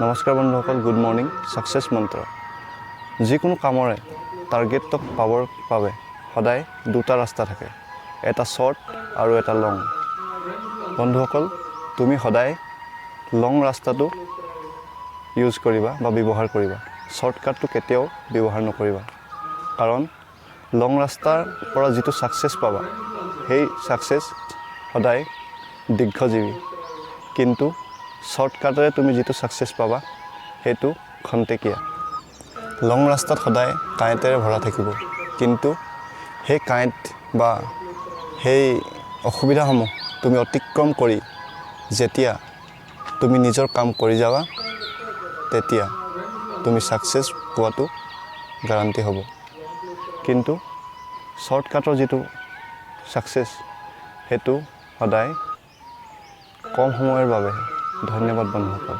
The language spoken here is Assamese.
নমস্কাৰ বন্ধুসকল, গুড মৰ্নিং। ছাকচেছ মন্ত্ৰ। যিকোনো কামৰে টাৰ্গেটক পাবৰ বাবে সদায় দুটা ৰাস্তা থাকে, এটা শ্বৰ্ট আৰু এটা লং। বন্ধুসকল, তুমি সদায় লং ৰাস্তাটো ইউজ কৰিবা বা ব্যৱহাৰ কৰিবা। শ্বৰ্টকাটটো কেতিয়াও ব্যৱহাৰ নকৰিবা, কাৰণ লং ৰাস্তাৰ পৰা যিটো ছাকচেছ পাবা সেই ছাকচেছ সদায় দীৰ্ঘজীৱী, কিন্তু শ্বৰ্টকাটেৰে তুমি যিটো ছাকচেছ পাবা সেইটো খন্তেকীয়া। লং ৰাস্তাত সদায় কাঁইটেৰে ভৰা থাকিব, কিন্তু সেই কাঁইট বা সেই অসুবিধাসমূহ তুমি অতিক্ৰম কৰি যেতিয়া তুমি নিজৰ কাম কৰি যাবা, তেতিয়া তুমি ছাকচেছ পোৱাটো garanti হ'ব। কিন্তু শ্বৰ্টকাটৰ যিটো ছাকচেছ সেইটো সদায় কম সময়ৰ বাবে। ধন্যবাদ বন্ধুসকল।